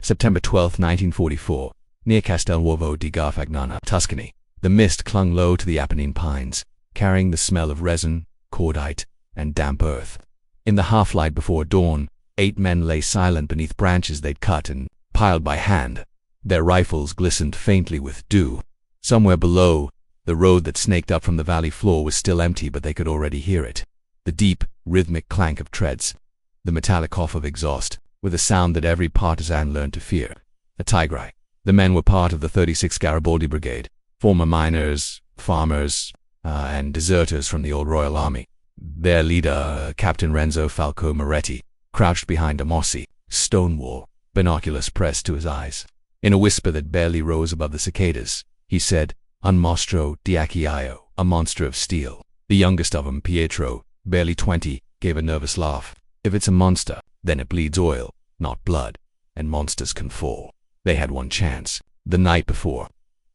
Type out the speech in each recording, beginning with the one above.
September 12, 1944, near Castelnuovo di Garfagnana, Tuscany. The mist clung low to the Apennine pines, carrying the smell of resin, cordite, and damp earth. In the half-light before dawn, 8 men lay silent beneath branches they'd cut and piled by hand. Their rifles glistened faintly with dew. Somewhere below, the road that snaked up from the valley floor was still empty, but they could already hear it. The deep, rhythmic clank of treads, the metallic cough of exhaust, with a sound that every partisan learned to fear. A tigre. The men were part of the 36th Garibaldi Brigade, former miners, farmers, and deserters from the old Royal Army. Their leader, Captain Renzo Falco Moretti, crouched behind a mossy stone wall, binoculars pressed to his eyes. In a whisper that barely rose above the cicadas, he said, "Un mostro di acciaio, a monster of steel." The youngest of them, Pietro, barely 20, gave a nervous laugh. "If it's a monster, then it bleeds oil, not blood, and monsters can fall." They had one chance. The night before,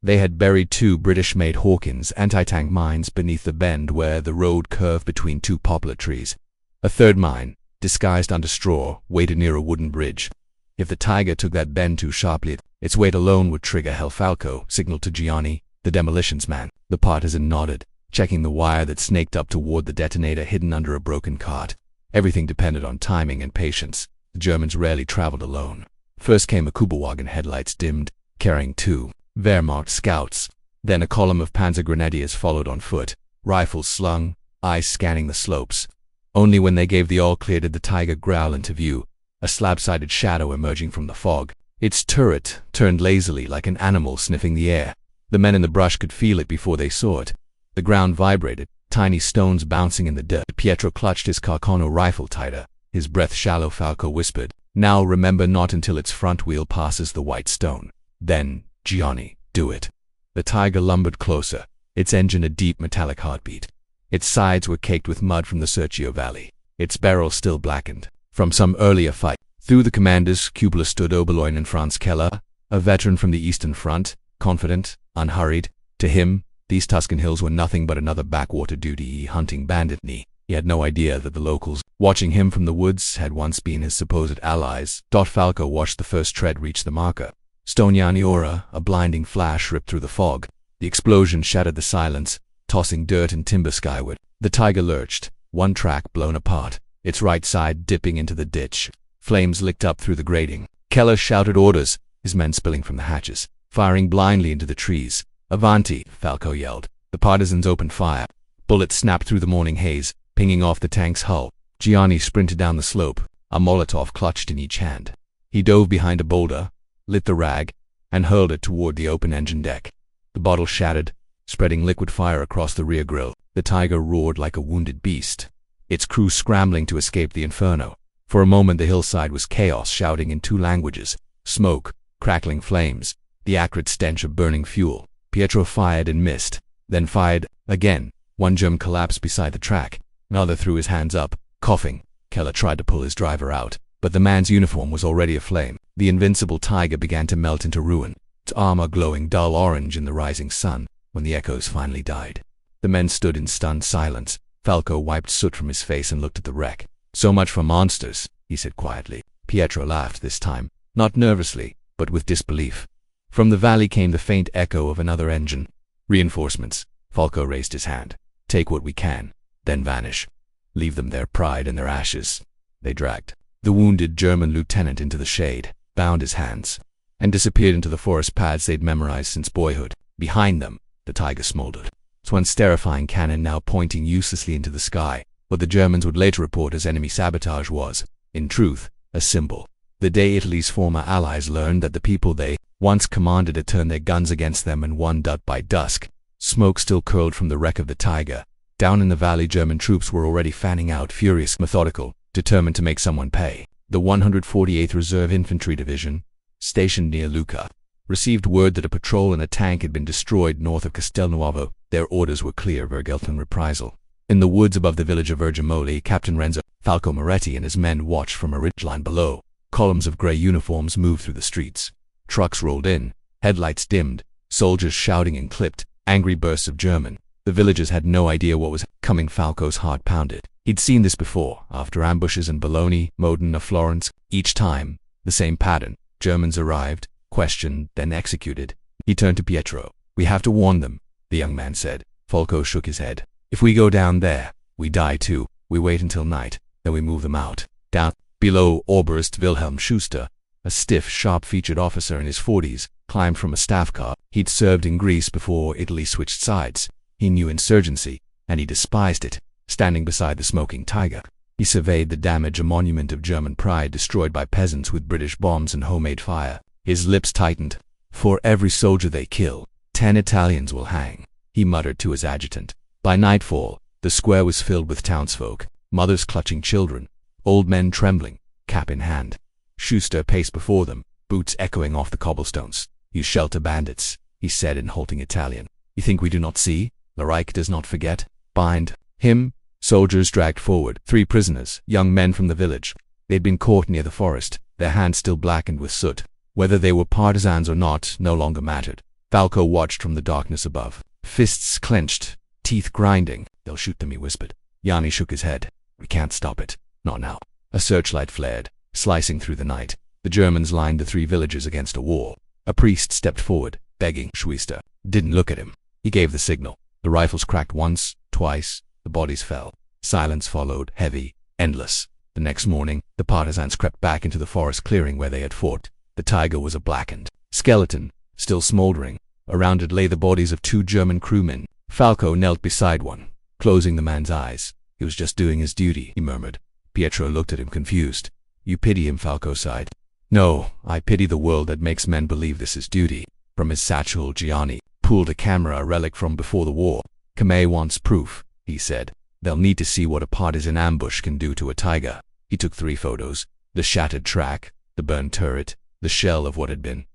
they had buried 2 British-made Hawkins anti-tank mines beneath the bend where the road curved between 2 poplar trees. A third mine, disguised under straw, waited near a wooden bridge. If the tiger took that bend too sharply, its weight alone would trigger hell. Falco signaled to Gianni, the demolitions man. The partisan nodded, checking the wire that snaked up toward the detonator hidden under a broken cart. Everything depended on timing and patience. The Germans rarely traveled alone. First came a Kübelwagen, headlights dimmed, carrying 2 Wehrmacht scouts. Then a column of Panzer Grenadiers followed on foot, rifles slung, eyes scanning the slopes. Only when they gave the all-clear did the tiger growl into view, a slab-sided shadow emerging from the fog. Its turret turned lazily like an animal sniffing the air. The men in the brush could feel it before they saw it. The ground vibrated, tiny stones bouncing in the dirt. Pietro clutched his Carcano rifle tighter, his breath shallow. Falco whispered, "Now remember, not until its front wheel passes the white stone." "Then, Gianni, do it." The tiger lumbered closer, its engine a deep metallic heartbeat. Its sides were caked with mud from the Serchio Valley, its barrel still blackened from some earlier fight. Through the commanders, Kubler stood Oberleutnant and Franz Keller, a veteran from the Eastern Front, confident, unhurried. To him, these Tuscan hills were nothing but another backwater duty hunting banditry. He had no idea that the locals, watching him from the woods, had once been his supposed allies. Falco watched the first tread reach the marker. Stognani ora, a blinding flash ripped through the fog. The explosion shattered the silence, tossing dirt and timber skyward. The tiger lurched, one track blown apart, its right side dipping into the ditch. Flames licked up through the grating. Keller shouted orders, his men spilling from the hatches, firing blindly into the trees. "Avanti!" Falco yelled. The partisans opened fire. Bullets snapped through the morning haze, pinging off the tank's hull. Gianni sprinted down the slope, a Molotov clutched in each hand. He dove behind a boulder, lit the rag, and hurled it toward the open engine deck. The bottle shattered, spreading liquid fire across the rear grille. The tiger roared like a wounded beast, its crew scrambling to escape the inferno. For a moment the hillside was chaos, shouting in 2 languages, smoke, crackling flames, the acrid stench of burning fuel. Pietro fired and missed, then fired again. One German collapsed beside the track, another threw his hands up, coughing. Keller tried to pull his driver out, but the man's uniform was already aflame. The invincible tiger began to melt into ruin, its armor glowing dull orange in the rising sun. When the echoes finally died, the men stood in stunned silence. Falco wiped soot from his face and looked at the wreck. "So much for monsters," he said quietly. Pietro laughed this time, not nervously, but with disbelief. From the valley came the faint echo of another engine. "Reinforcements." Falco raised his hand. "Take what we can, then vanish. Leave them their pride and their ashes." They dragged the wounded German lieutenant into the shade, bound his hands, and disappeared into the forest paths they'd memorized since boyhood. Behind them, the tiger smoldered, its one terrifying cannon now pointing uselessly into the sky. What the Germans would later report as enemy sabotage was, in truth, a symbol. The day Italy's former allies learned that the people they once commanded had turned their guns against them and won by dusk. Smoke still curled from the wreck of the tiger. Down in the valley, German troops were already fanning out, furious, methodical, determined to make someone pay. The 148th Reserve Infantry Division, stationed near Lucca, received word that a patrol and a tank had been destroyed north of Castelnuovo. Their orders were clear: Vergeltung reprisal. In the woods above the village of Vergemoli, Captain Renzo Falco Moretti and his men watched from a ridgeline below. Columns of gray uniforms moved through the streets. Trucks rolled in, headlights dimmed, soldiers shouting in clipped, angry bursts of German. The villagers had no idea what was coming. Falco's heart pounded. He'd seen this before, after ambushes in Bologna, Modena, Florence. Each time, the same pattern. Germans arrived, questioned, then executed. He turned to Pietro. "We have to warn them," the young man said. Falco shook his head. "If we go down there, we die too. We wait until night, then we move them out." Down below, Oberst Wilhelm Schuster, a stiff, sharp-featured officer in his 40s, climbed from a staff car. He'd served in Greece before Italy switched sides. He knew insurgency, and he despised it. Standing beside the smoking Tiger, he surveyed the damage, a monument of German pride destroyed by peasants with British bombs and homemade fire. His lips tightened. "For every soldier they kill, 10 Italians will hang," he muttered to his adjutant. By nightfall, the square was filled with townsfolk, mothers clutching children, old men trembling, cap in hand. Schuster paced before them, boots echoing off the cobblestones. "You shelter bandits," he said in halting Italian. "You think we do not see? The Reich does not forget." "Bind him." Soldiers dragged forward 3 prisoners, young men from the village. They'd been caught near the forest, their hands still blackened with soot. Whether they were partisans or not no longer mattered. Falco watched from the darkness above, fists clenched, teeth grinding. "They'll shoot them," he whispered. Yanni shook his head. "We can't stop it. Not now." A searchlight flared, slicing through the night. The Germans lined the 3 villages against a wall. A priest stepped forward, begging. Schuster didn't look at him. He gave the signal. The rifles cracked once, twice. The bodies fell. Silence followed, heavy, endless. The next morning, the partisans crept back into the forest clearing where they had fought. The Tiger was a blackened skeleton, still smoldering. Around it lay the bodies of 2 German crewmen. Falco knelt beside one, closing the man's eyes. "He was just doing his duty," he murmured. Pietro looked at him confused. "You pity him," Falco sighed. "No, I pity the world that makes men believe this is duty." From his satchel, Gianni pulled a camera, a relic from before the war. "Kamei wants proof," he said. "They'll need to see what a partisan ambush can do to a Tiger." He took 3 photos: the shattered track, the burned turret, the shell of what had been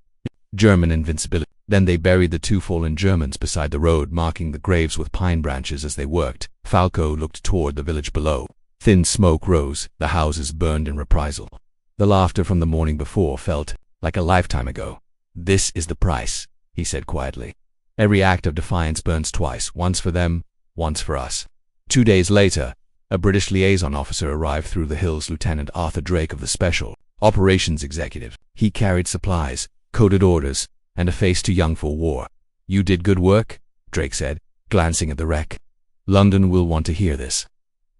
German invincibility. Then they buried the 2 fallen Germans beside the road, marking the graves with pine branches as they worked. Falco looked toward the village below. Thin smoke rose, the houses burned in reprisal. The laughter from the morning before felt like a lifetime ago. "This is the price," he said quietly. "Every act of defiance burns twice, once for them, once for us." 2 days later, a British liaison officer arrived through the hills, Lieutenant Arthur Drake of the Special Operations Executive. He carried supplies, coded orders, and a face too young for war. "You did good work," Drake said, glancing at the wreck. "London will want to hear this.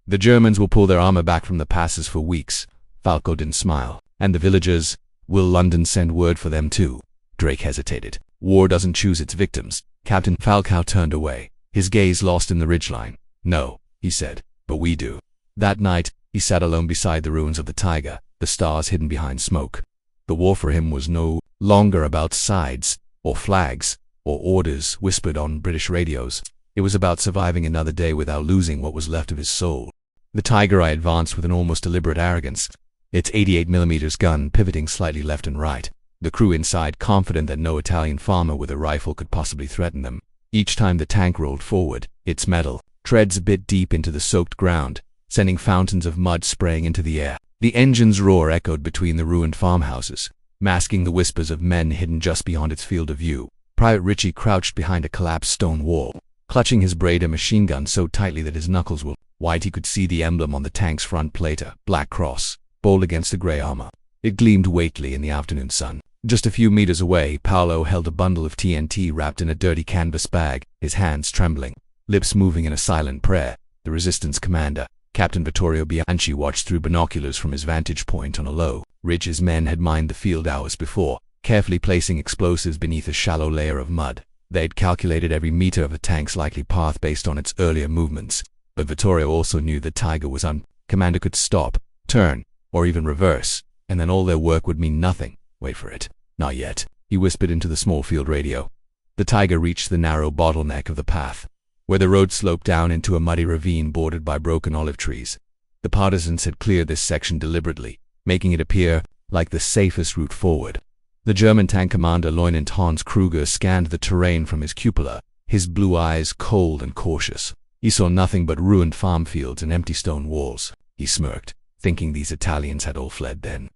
The Germans will pull their armor back from the passes for weeks." Falco didn't smile. "And the villagers? Will London send word for them too?" Drake hesitated. "War doesn't choose its victims." Captain Falco turned away, his gaze lost in the ridgeline. "No," he said, "but we do." That night, he sat alone beside the ruins of the Tiger, the stars hidden behind smoke. The war for him was no longer about sides, or flags, or orders whispered on British radios. It was about surviving another day without losing what was left of his soul. The Tiger I advanced with an almost deliberate arrogance, its 88mm gun pivoting slightly left and right. The crew inside confident that no Italian farmer with a rifle could possibly threaten them. Each time the tank rolled forward, its metal treads bit deep into the soaked ground, sending fountains of mud spraying into the air. The engine's roar echoed between the ruined farmhouses, masking the whispers of men hidden just beyond its field of view. Private Ritchie crouched behind a collapsed stone wall, clutching his Breda machine gun so tightly that his knuckles were white. He could see the emblem on the tank's front plate, a black cross, bold against the gray armor. It gleamed weightily in the afternoon sun. Just a few meters away, Paolo held a bundle of TNT wrapped in a dirty canvas bag, his hands trembling, lips moving in a silent prayer. The resistance commander, Captain Vittorio Bianchi, watched through binoculars from his vantage point on a low ridge. His men had mined the field hours before, carefully placing explosives beneath a shallow layer of mud. They'd calculated every meter of the tank's likely path based on its earlier movements. But Vittorio also knew the Tiger was on. Commander could stop, turn, or even reverse, and then all their work would mean nothing. "Wait for it." "Not yet," he whispered into the small field radio. The Tiger reached the narrow bottleneck of the path, where the road sloped down into a muddy ravine bordered by broken olive trees. The partisans had cleared this section deliberately, making it appear like the safest route forward. The German tank commander, Lieutenant Hans Kruger, scanned the terrain from his cupola, his blue eyes cold and cautious. He saw nothing but ruined farm fields and empty stone walls. He smirked, thinking these Italians had all fled then.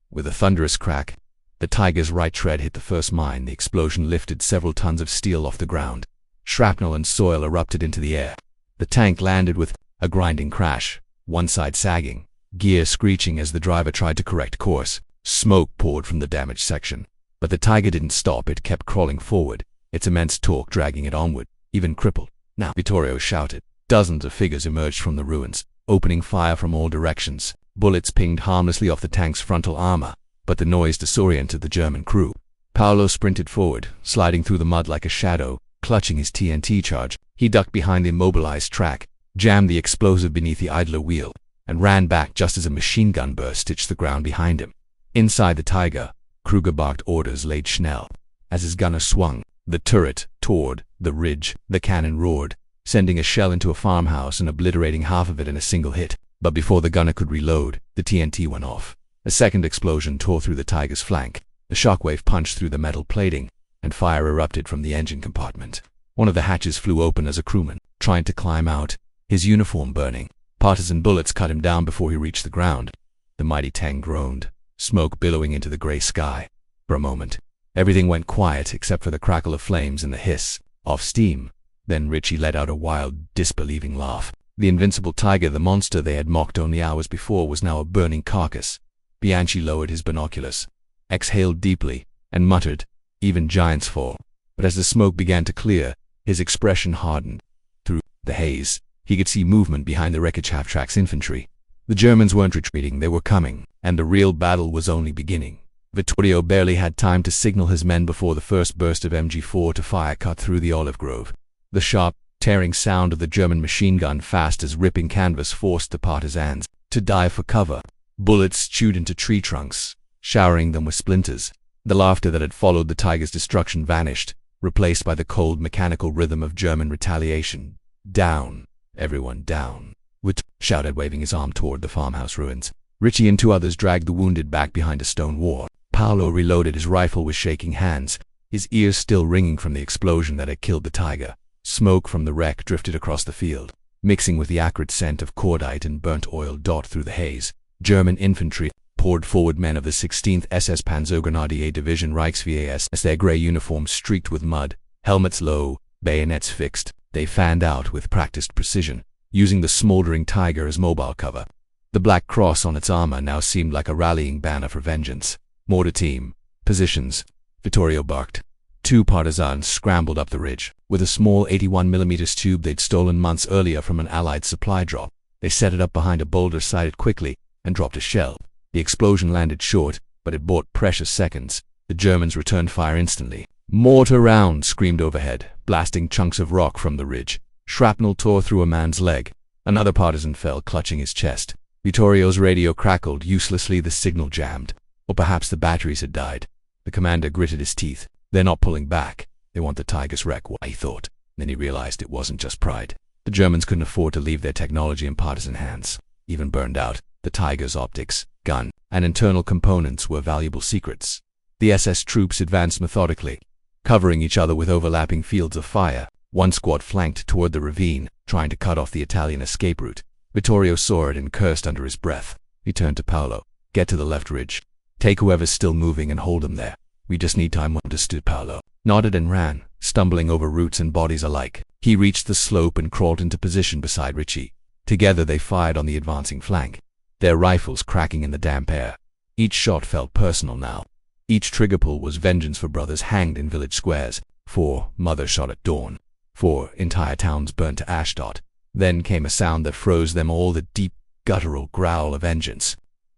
With a thunderous crack, the Tiger's right tread hit the first mine. The explosion lifted several tons of steel off the ground. Shrapnel and soil erupted into the air. The tank landed with a grinding crash, one side sagging, gear screeching as the driver tried to correct course. Smoke poured from the damaged section. But the tiger didn't stop. It kept crawling forward, its immense torque dragging it onward, even crippled. Now, Vittorio shouted. Dozens of figures emerged from the ruins, opening fire from all directions. Bullets pinged harmlessly off the tank's frontal armor, but the noise disoriented the German crew. Paolo sprinted forward, sliding through the mud like a shadow, clutching his TNT charge. He ducked behind the immobilized track, jammed the explosive beneath the idler wheel, and ran back just as a machine gun burst stitched the ground behind him. Inside the Tiger, Kruger barked orders laid Schnell. As his gunner swung, the turret toward the ridge. The cannon roared, sending a shell into a farmhouse and obliterating half of it in a single hit. But before the gunner could reload, the TNT went off. A second explosion tore through the Tiger's flank. The shockwave punched through the metal plating, and fire erupted from the engine compartment. One of the hatches flew open as a crewman, trying to climb out, his uniform burning. Partisan bullets cut him down before he reached the ground. The mighty tank groaned, smoke billowing into the gray sky. For a moment, everything went quiet except for the crackle of flames and the hiss of steam. Then Richie let out a wild, disbelieving laugh. The invincible Tiger, the monster they had mocked only hours before, was now a burning carcass. Bianchi lowered his binoculars, exhaled deeply, and muttered, "Even giants fall." But as the smoke began to clear, his expression hardened. Through the haze, he could see movement behind the wreckage. Half-track's infantry. The Germans weren't retreating, they were coming, and the real battle was only beginning. Vittorio barely had time to signal his men before the first burst of MG4 to fire cut through the olive grove. The sharp, tearing sound of the German machine gun fast as ripping canvas forced the Partisans to dive for cover. Bullets chewed into tree trunks, showering them with splinters. The laughter that had followed the Tiger's destruction vanished, replaced by the cold mechanical rhythm of German retaliation. Down, everyone down. Witt shouted, waving his arm toward the farmhouse ruins. Richie and two others dragged the wounded back behind a stone wall. Paolo reloaded his rifle with shaking hands, his ears still ringing from the explosion that had killed the Tiger. Smoke from the wreck drifted across the field, mixing with the acrid scent of cordite and burnt oil dot through the haze. German infantry poured forward, men of the 16th SS Panzergrenadier Division Reichswehr as their gray uniforms streaked with mud, helmets low, bayonets fixed. They fanned out with practiced precision, using the smoldering Tiger as mobile cover. The black cross on its armor now seemed like a rallying banner for vengeance. Mortar team, positions, Vittorio barked. Two Partisans scrambled up the ridge. With a small 81mm tube they'd stolen months earlier from an Allied supply drop, they set it up behind a boulder, sighted quickly, and dropped a shell. The explosion landed short, but it bought precious seconds. The Germans returned fire instantly. Mortar rounds screamed overhead, blasting chunks of rock from the ridge. Shrapnel tore through a man's leg. Another partisan fell, clutching his chest. Vittorio's radio crackled uselessly. The signal jammed. Or perhaps the batteries had died. The commander gritted his teeth. They're not pulling back. They want the Tiger's wreck, he thought. Then he realized it wasn't just pride. The Germans couldn't afford to leave their technology in partisan hands. Even burned out, the Tiger's optics, gun, and internal components were valuable secrets. The SS troops advanced methodically, covering each other with overlapping fields of fire. One squad flanked toward the ravine, trying to cut off the Italian escape route. Vittorio saw it and cursed under his breath. He turned to Paolo. "Get to the left ridge. Take whoever's still moving and hold them there. We just need time." Understood. Paolo nodded and ran, stumbling over roots and bodies alike. He reached the slope and crawled into position beside Richie. Together they fired on the advancing flank, their rifles cracking in the damp air. Each shot felt personal now. Each trigger pull was vengeance for brothers hanged in village squares, for mothers shot at dawn, for entire towns burnt to ashdot. Then came a sound that froze them all, the deep, guttural growl of vengeance.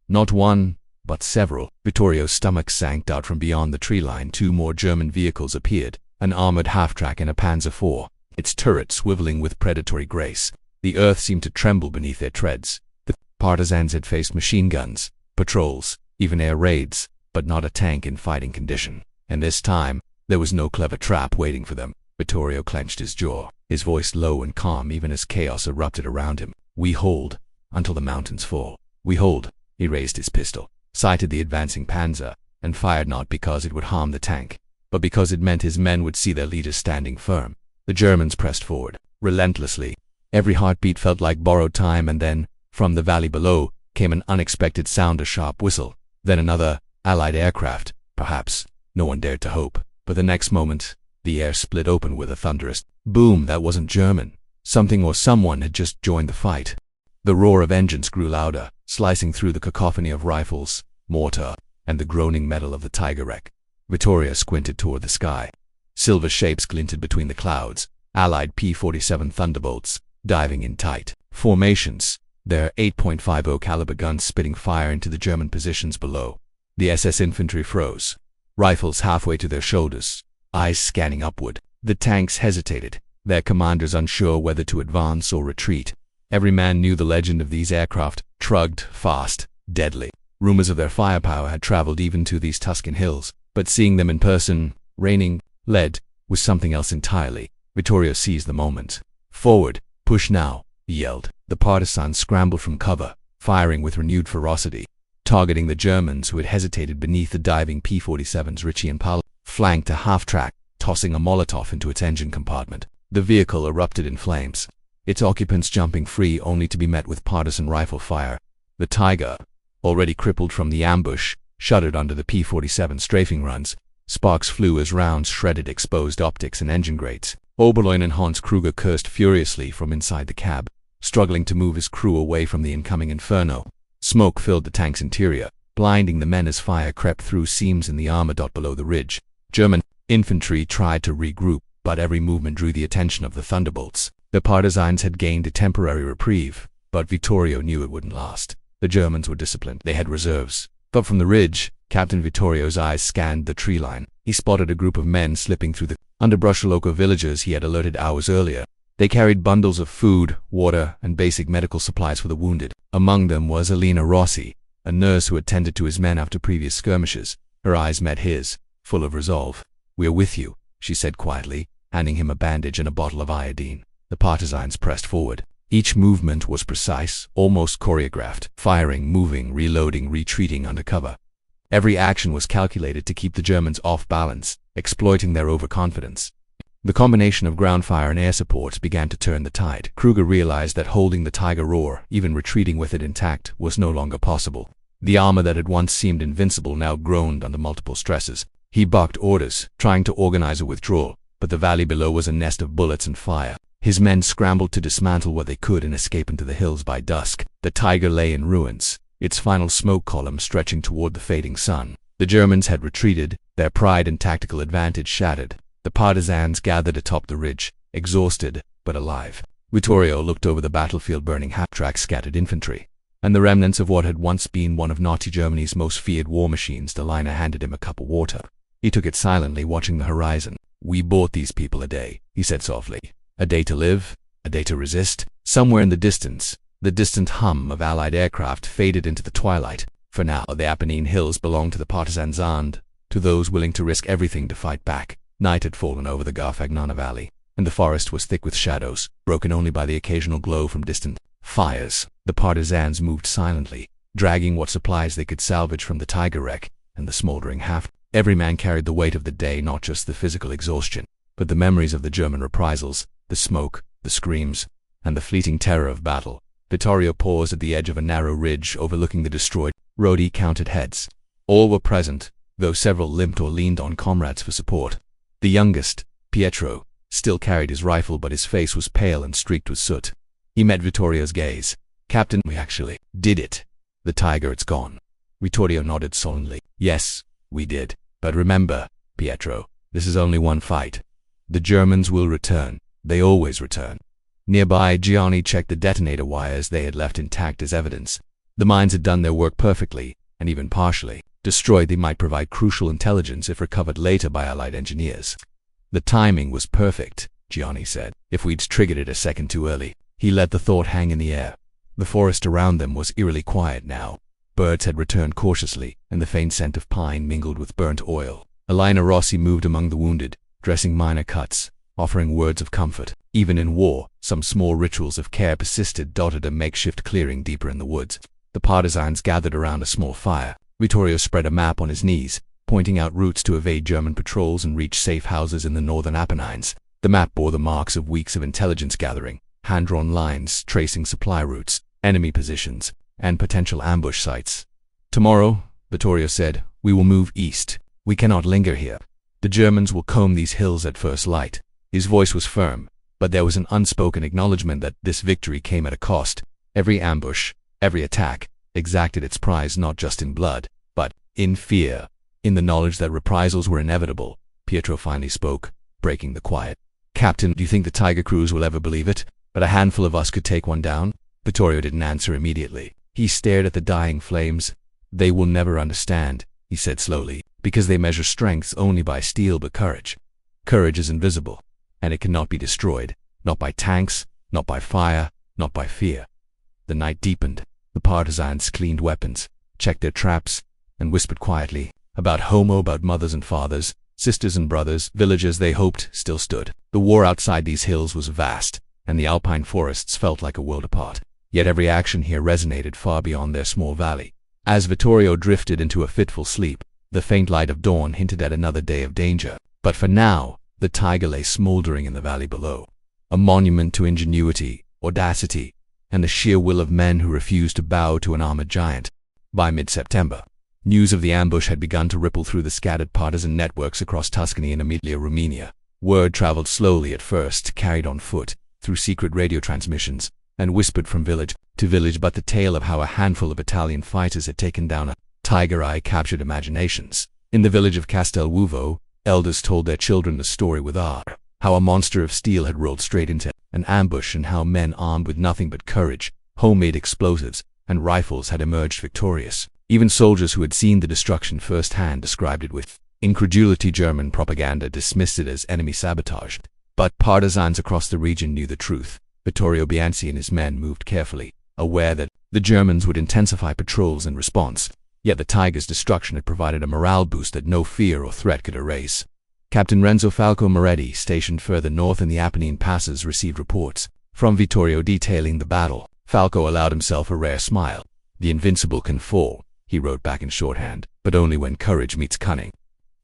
Not one, but several. Vittorio's stomach sank out from beyond the tree line. Two more German vehicles appeared, an armored half-track and a Panzer IV, its turret swiveling with predatory grace. The earth seemed to tremble beneath their treads. The Partisans had faced machine guns, patrols, even air raids, but not a tank in fighting condition. And this time, there was no clever trap waiting for them. Vittorio clenched his jaw, his voice low and calm even as chaos erupted around him. "We hold until the mountains fall. We hold." He raised his pistol, sighted the advancing Panzer, and fired, not because it would harm the tank, but because it meant his men would see their leaders standing firm. The Germans pressed forward, relentlessly. Every heartbeat felt like borrowed time, and then, from the valley below, came an unexpected sound, a sharp whistle. Then another Allied aircraft, perhaps. No one dared to hope. But the next moment, the air split open with a thunderous boom that wasn't German. Something or someone had just joined the fight. The roar of engines grew louder, slicing through the cacophony of rifles, mortar, and the groaning metal of the tiger wreck. Vittorio squinted toward the sky. Silver shapes glinted between the clouds, Allied P-47 Thunderbolts, diving in tight formations, their 8.50 caliber guns spitting fire into the German positions below. The SS infantry froze, rifles halfway to their shoulders, eyes scanning upward. The tanks hesitated, their commanders unsure whether to advance or retreat. Every man knew the legend of these aircraft, trugged, fast, deadly. Rumors of their firepower had traveled even to these Tuscan hills, but seeing them in person, raining lead, was something else entirely. Vittorio seized the moment. "Forward! Push now!" he yelled. The partisans scrambled from cover, firing with renewed ferocity, targeting the Germans who had hesitated beneath the diving P-47's Ricci and Pal, flanked a half-track, tossing a Molotov into its engine compartment. The vehicle erupted in flames, its occupants jumping free only to be met with partisan rifle fire. The Tiger, already crippled from the ambush, shuddered under the P-47 strafing runs. Sparks flew as rounds shredded exposed optics and engine grates. Oberleutnant Hans Kruger cursed furiously from inside the cab, struggling to move his crew away from the incoming inferno. Smoke filled the tank's interior, blinding the men as fire crept through seams in the armor below the ridge. German infantry tried to regroup, but every movement drew the attention of the Thunderbolts. The partisans had gained a temporary reprieve, but Vittorio knew it wouldn't last. The Germans were disciplined. They had reserves. But from the ridge, Captain Vittorio's eyes scanned the tree line. He spotted a group of men slipping through the underbrush. Local villagers he had alerted hours earlier. They carried bundles of food, water, and basic medical supplies for the wounded. Among them was Elena Rossi, a nurse who had tended to his men after previous skirmishes. Her eyes met his, full of resolve. "We're with you," she said quietly, handing him a bandage and a bottle of iodine. The partisans pressed forward. Each movement was precise, almost choreographed, firing, moving, reloading, retreating under cover. Every action was calculated to keep the Germans off balance, exploiting their overconfidence. The combination of ground fire and air supports began to turn the tide. Kruger realized that holding the Tiger roar, even retreating with it intact, was no longer possible. The armor that had once seemed invincible now groaned under multiple stresses. He barked orders, trying to organize a withdrawal, but the valley below was a nest of bullets and fire. His men scrambled to dismantle what they could and escape into the hills by dusk. The Tiger lay in ruins, its final smoke column stretching toward the fading sun. The Germans had retreated, their pride and tactical advantage shattered. The partisans gathered atop the ridge, exhausted but alive. Vittorio looked over the battlefield, burning half-track scattered infantry, and the remnants of what had once been one of Nazi Germany's most feared war machines. The liner handed him a cup of water. He took it silently, watching the horizon. "We bought these people a day," he said softly. "A day to live, a day to resist." Somewhere in the distance, the distant hum of Allied aircraft faded into the twilight. For now, the Apennine Hills belonged to the partisans and to those willing to risk everything to fight back. Night had fallen over the Garfagnana Valley, and the forest was thick with shadows, broken only by the occasional glow from distant fires. The partisans moved silently, dragging what supplies they could salvage from the Tiger wreck and the smoldering half. Every man carried the weight of the day, not just the physical exhaustion, but the memories of the German reprisals, the smoke, the screams, and the fleeting terror of battle. Vittorio paused at the edge of a narrow ridge overlooking the destroyed road. He counted heads. All were present, though several limped or leaned on comrades for support. The youngest, Pietro, still carried his rifle, but his face was pale and streaked with soot. He met Vittorio's gaze. "Captain, we actually did it. The Tiger, it's gone." Vittorio nodded sullenly. "Yes, we did. But remember, Pietro, this is only one fight. The Germans will return. They always return." Nearby, Gianni checked the detonator wires they had left intact as evidence. The mines had done their work perfectly, and even partially. Destroyed, they might provide crucial intelligence if recovered later by Allied engineers. "The timing was perfect," Gianni said. "If we'd triggered it a second too early." He let the thought hang in the air. The forest around them was eerily quiet now. Birds had returned cautiously, and the faint scent of pine mingled with burnt oil. Elena Rossi moved among the wounded, dressing minor cuts, offering words of comfort. Even in war, some small rituals of care persisted, dotted a makeshift clearing deeper in the woods. The partisans gathered around a small fire. Vittorio spread a map on his knees, pointing out routes to evade German patrols and reach safe houses in the northern Apennines. The map bore the marks of weeks of intelligence gathering, hand-drawn lines tracing supply routes, enemy positions, and potential ambush sites. "Tomorrow," Vittorio said, "we will move east. We cannot linger here. The Germans will comb these hills at first light." His voice was firm, but there was an unspoken acknowledgement that this victory came at a cost. Every ambush, every attack, exacted its prize not just in blood, but In fear, in the knowledge that reprisals were inevitable, Pietro finally spoke, breaking the quiet. "Captain, do you think the Tiger crews will ever believe it? But a handful of us could take one down?" Vittorio didn't answer immediately. He stared at the dying flames. "They will never understand," he said slowly, "because they measure strength only by steel but courage. Courage is invisible, and it cannot be destroyed, not by tanks, not by fire, not by fear." The night deepened. The partisans cleaned weapons, checked their traps, and whispered quietly about home, about mothers and fathers, sisters and brothers, villages they hoped still stood. The war outside these hills was vast, and the alpine forests felt like a world apart. Yet every action here resonated far beyond their small valley. As Vittorio drifted into a fitful sleep, the faint light of dawn hinted at another day of danger. But for now, the Tiger lay smoldering in the valley below, a monument to ingenuity, audacity, and the sheer will of men who refused to bow to an armored giant. By mid-September, news of the ambush had begun to ripple through the scattered partisan networks across Tuscany and Emilia-Romagna. Word traveled slowly at first, carried on foot, through secret radio transmissions, and whispered from village to village, but the tale of how a handful of Italian fighters had taken down a tiger eye captured imaginations. In the village of Castelnuovo, elders told their children the story with awe, how a monster of steel had rolled straight into an ambush, and how men armed with nothing but courage, homemade explosives, and rifles had emerged victorious. Even soldiers who had seen the destruction firsthand described it with incredulity. German propaganda dismissed it as enemy sabotage. But partisans across the region knew the truth. Vittorio Bianchi and his men moved carefully, aware that the Germans would intensify patrols in response. Yet the Tiger's destruction had provided a morale boost that no fear or threat could erase. Captain Renzo Falco Moretti, stationed further north in the Apennine passes, received reports from Vittorio detailing the battle. Falco allowed himself a rare smile. "The invincible can fall," he wrote back in shorthand, "but only when courage meets cunning."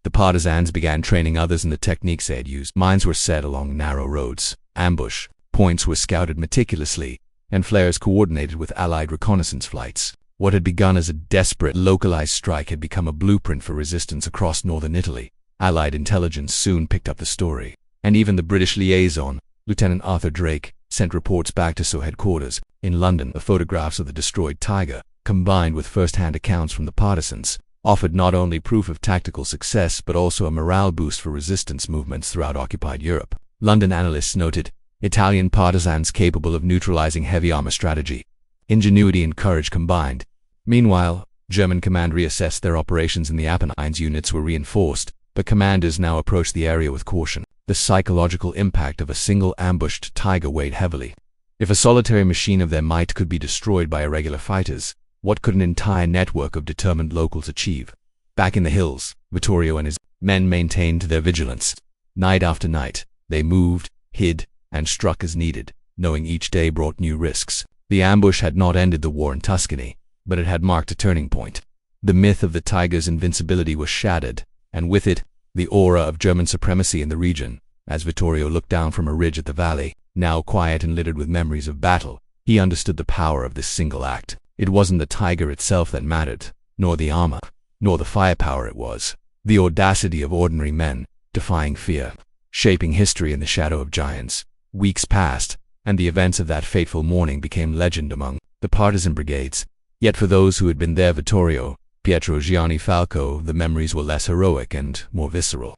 The partisans began training others in the techniques they had used. Mines were set along narrow roads. Ambush points were scouted meticulously, and flares coordinated with Allied reconnaissance flights. What had begun as a desperate, localized strike had become a blueprint for resistance across northern Italy. Allied intelligence soon picked up the story, and even the British liaison, Lieutenant Arthur Drake, sent reports back to SO headquarters in London. The photographs of the destroyed Tiger, combined with first-hand accounts from the partisans, offered not only proof of tactical success but also a morale boost for resistance movements throughout occupied Europe. London analysts noted, Italian partisans capable of neutralizing heavy armor strategy, ingenuity and courage combined. Meanwhile, German command reassessed their operations in the Apennines. Units were reinforced, but commanders now approached the area with caution. The psychological impact of a single ambushed Tiger weighed heavily. If a solitary machine of their might could be destroyed by irregular fighters, what could an entire network of determined locals achieve? Back in the hills, Vittorio and his men maintained their vigilance. Night after night, they moved, hid, and struck as needed, knowing each day brought new risks. The ambush had not ended the war in Tuscany, but it had marked a turning point. The myth of the Tiger's invincibility was shattered, and with it, the aura of German supremacy in the region. As Vittorio looked down from a ridge at the valley, now quiet and littered with memories of battle, he understood the power of this single act. It wasn't the Tiger itself that mattered, nor the armor, nor the firepower. It was the audacity of ordinary men, defying fear, shaping history in the shadow of giants. Weeks passed, and the events of that fateful morning became legend among the partisan brigades. Yet for those who had been there, Vittorio, Pietro, Gianni Falco, the memories were less heroic and more visceral.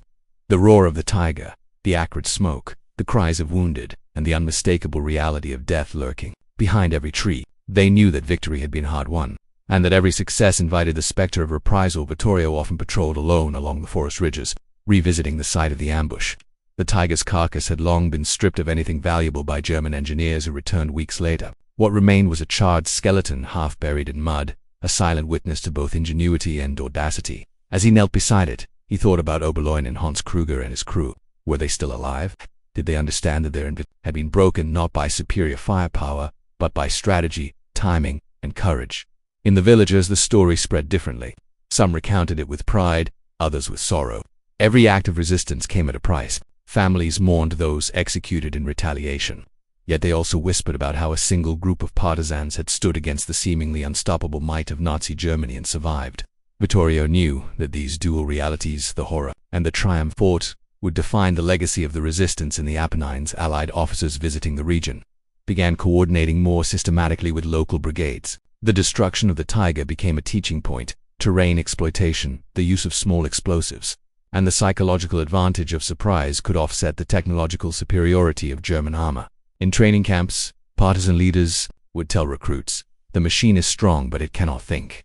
The roar of the Tiger, the acrid smoke, the cries of wounded, and the unmistakable reality of death lurking behind every tree. They knew that victory had been hard won, and that every success invited the specter of reprisal. Vittorio often patrolled alone along the forest ridges, revisiting the site of the ambush. The Tiger's carcass had long been stripped of anything valuable by German engineers who returned weeks later. What remained was a charred skeleton half buried in mud, a silent witness to both ingenuity and audacity. As he knelt beside it, he thought about Oberloin and Hans Kruger and his crew. Were they still alive? Did they understand that their invincibility had been broken not by superior firepower, but by strategy, timing, and courage? In the villages, the story spread differently. Some recounted it with pride, others with sorrow. Every act of resistance came at a price. Families mourned those executed in retaliation. Yet they also whispered about how a single group of partisans had stood against the seemingly unstoppable might of Nazi Germany and survived. Vittorio knew that these dual realities, the horror and the triumph fought, would define the legacy of the resistance in the Apennines. Allied officers visiting the region began coordinating more systematically with local brigades. The destruction of the Tiger became a teaching point. terrain exploitation, the use of small explosives, and the psychological advantage of surprise could offset the technological superiority of German armor. In training camps, partisan leaders would tell recruits, "The machine is strong, but it cannot think."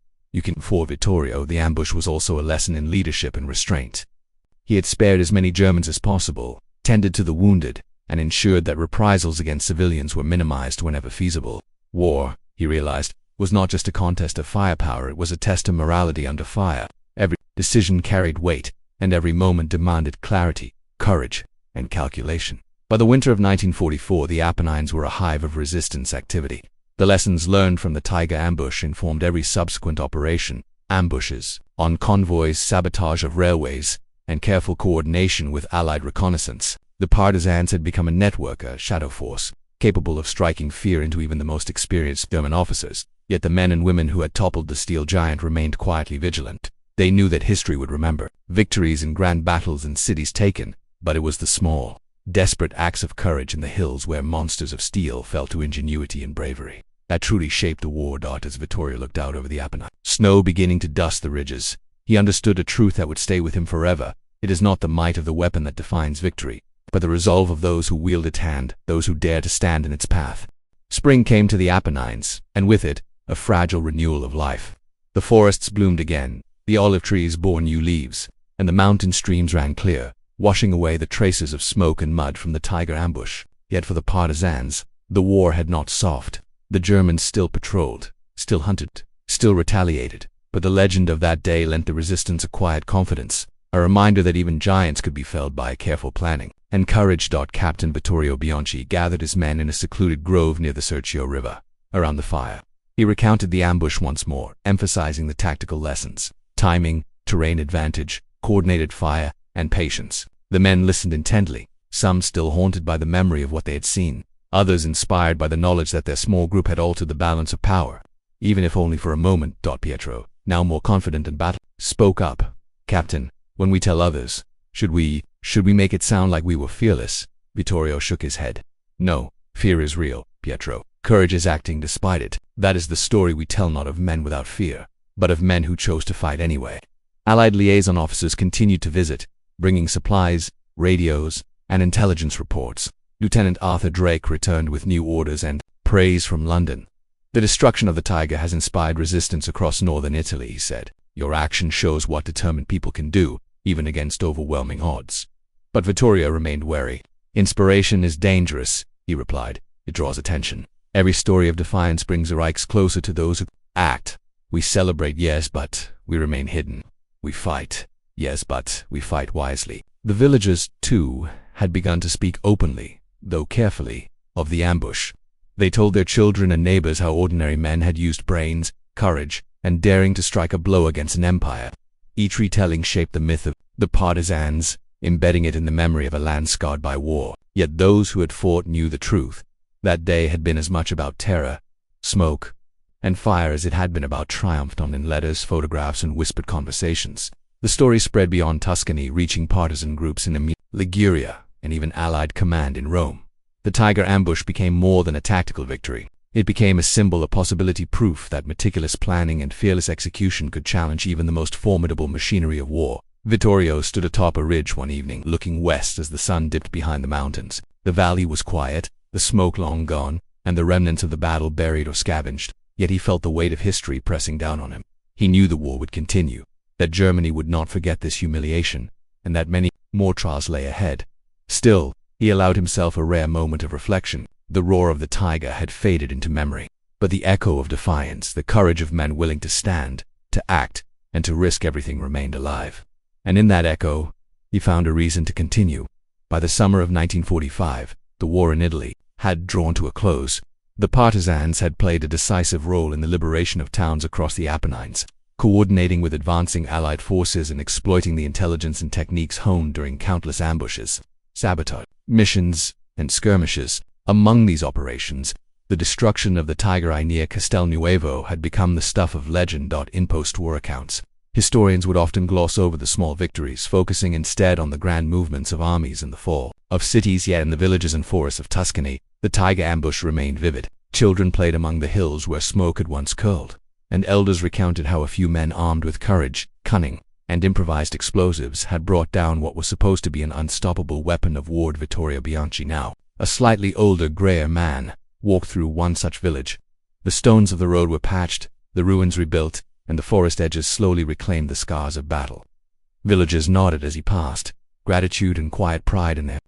For Vittorio, the ambush was also a lesson in leadership and restraint. He had spared as many Germans as possible, tended to the wounded, and ensured that reprisals against civilians were minimized whenever feasible. War, he realized, was not just a contest of firepower, it was a test of morality under fire. Every decision carried weight, and every moment demanded clarity, courage, and calculation. By the winter of 1944, the Apennines were a hive of resistance activity. The lessons learned from the Tiger ambush informed every subsequent operation: ambushes on convoys, sabotage of railways, and careful coordination with Allied reconnaissance. The Partisans had become a network, a shadow force, capable of striking fear into even the most experienced German officers. Yet the men and women who had toppled the steel giant remained quietly vigilant. They knew that history would remember victories in grand battles and cities taken, but it was the small, desperate acts of courage in the hills where monsters of steel fell to ingenuity and bravery that truly shaped the war. As Vittorio looked out over the Apennines, snow beginning to dust the ridges, he understood a truth that would stay with him forever. It is not the might of the weapon that defines victory, but the resolve of those who wield its hand, those who dare to stand in its path. Spring came to the Apennines, and with it, a fragile renewal of life. The forests bloomed again, the olive trees bore new leaves, and the mountain streams ran clear, washing away the traces of smoke and mud from the Tiger ambush. Yet for the Partisans, the war had not soft. The Germans still patrolled, still hunted, still retaliated, but the legend of that day lent the resistance a quiet confidence, a reminder that even giants could be felled by careful planning and courage. Captain Vittorio Bianchi gathered his men in a secluded grove near the Serchio River. Around the fire, he recounted the ambush once more, emphasizing the tactical lessons: timing, terrain advantage, coordinated fire, and patience. The men listened intently, some still haunted by the memory of what they had seen, others inspired by the knowledge that their small group had altered the balance of power, even if only for a moment. Pietro, now more confident in battle, spoke up. "Captain, when we tell others, should we make it sound like we were fearless?" Vittorio shook his head. "No, fear is real, Pietro. Courage is acting despite it. That is the story we tell, not of men without fear, but of men who chose to fight anyway." Allied liaison officers continued to visit, bringing supplies, radios, and intelligence reports. Lieutenant Arthur Drake returned with new orders and praise from London. "The destruction of the Tiger has inspired resistance across northern Italy," he said. "Your action shows what determined people can do, even against overwhelming odds." But Vittorio remained wary. "Inspiration is dangerous," he replied. "It draws attention. Every story of defiance brings the Reichs closer to those who act. We celebrate, yes, but we remain hidden. We fight, yes, but we fight wisely." The villagers, too, had begun to speak openly, though carefully, of the ambush. They told their children and neighbors how ordinary men had used brains, courage, and daring to strike a blow against an empire. Each retelling shaped the myth of the Partisans, embedding it in the memory of a land scarred by war. Yet those who had fought knew the truth. That day had been as much about terror, smoke, and fire as it had been about triumph, done in letters, photographs, and whispered conversations. The story spread beyond Tuscany, reaching partisan groups in Liguria, and even Allied command in Rome. The Tiger ambush became more than a tactical victory. It became a symbol of possibility, proof that meticulous planning and fearless execution could challenge even the most formidable machinery of war. Vittorio stood atop a ridge one evening, looking west as the sun dipped behind the mountains. The valley was quiet, the smoke long gone, and the remnants of the battle buried or scavenged. Yet he felt the weight of history pressing down on him. He knew the war would continue, that Germany would not forget this humiliation, and that many more trials lay ahead. Still, he allowed himself a rare moment of reflection. The roar of the Tiger had faded into memory, but the echo of defiance, the courage of men willing to stand, to act, and to risk everything remained alive. And in that echo, he found a reason to continue. By the summer of 1945, the war in Italy had drawn to a close. The Partisans had played a decisive role in the liberation of towns across the Apennines, coordinating with advancing Allied forces and exploiting the intelligence and techniques honed during countless ambushes, sabotage, missions, and skirmishes. Among these operations, the destruction of the Tiger near Castelnuovo had become the stuff of legend. In post-war accounts, historians would often gloss over the small victories, focusing instead on the grand movements of armies and the fall of cities. Yet in the villages and forests of Tuscany, the Tiger ambush remained vivid. Children played among the hills where smoke had once curled. and elders recounted how a few men armed with courage, cunning, and improvised explosives had brought down what was supposed to be an unstoppable weapon of war. Vittorio Bianchi, now a slightly older, grayer man, walked through one such village. The stones of the road were patched, the ruins rebuilt, and the forest edges slowly reclaimed the scars of battle. Villagers nodded as he passed, gratitude and quiet pride in their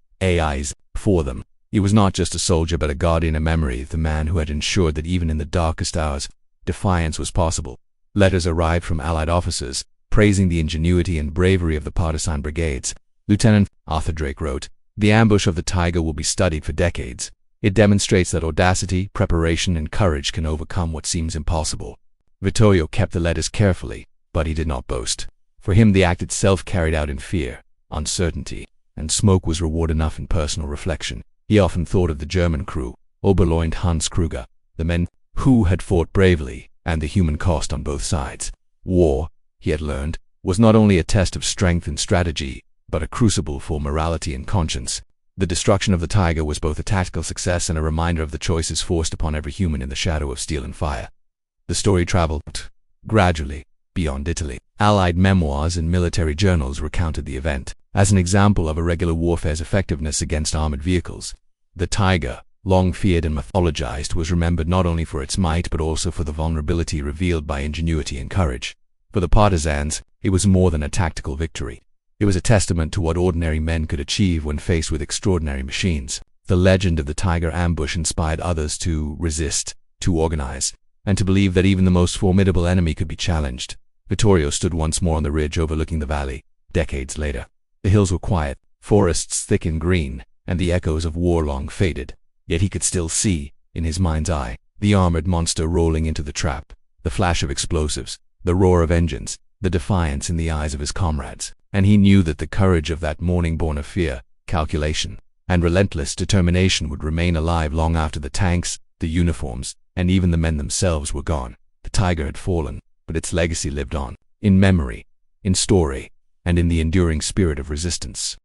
eyes. For them, he was not just a soldier but a guardian of memory, the man who had ensured that even in the darkest hours, defiance was possible. Letters arrived from Allied officers, praising the ingenuity and bravery of the partisan brigades. Lieutenant Arthur Drake wrote, "The ambush of the Tiger will be studied for decades. It demonstrates that audacity, preparation, and courage can overcome what seems impossible." Vittorio kept the letters carefully, but he did not boast. For him, the act itself carried out in fear, uncertainty, and smoke was reward enough in personal reflection. He often thought of the German crew, Oberleutnant Hans Kruger, the men who had fought bravely, and the human cost on both sides. War, he had learned, was not only a test of strength and strategy, but a crucible for morality and conscience. The destruction of the Tiger was both a tactical success and a reminder of the choices forced upon every human in the shadow of steel and fire. The story traveled, gradually, beyond Italy. Allied memoirs and military journals recounted the event as an example of irregular warfare's effectiveness against armored vehicles. The Tiger, long feared and mythologized, was remembered not only for its might but also for the vulnerability revealed by ingenuity and courage. For the partisans, it was more than a tactical victory. It was a testament to what ordinary men could achieve when faced with extraordinary machines. The legend of the Tiger ambush inspired others to resist, to organize, and to believe that even the most formidable enemy could be challenged. Vittorio stood once more on the ridge overlooking the valley, decades later. The hills were quiet, forests thick and green, and the echoes of war long faded. Yet he could still see, in his mind's eye, the armored monster rolling into the trap, the flash of explosives, the roar of engines, the defiance in the eyes of his comrades. And he knew that the courage of that morning, born of fear, calculation, and relentless determination, would remain alive long after the tanks, the uniforms, and even the men themselves were gone. The Tiger had fallen, but its legacy lived on, in memory, in story, and in the enduring spirit of resistance.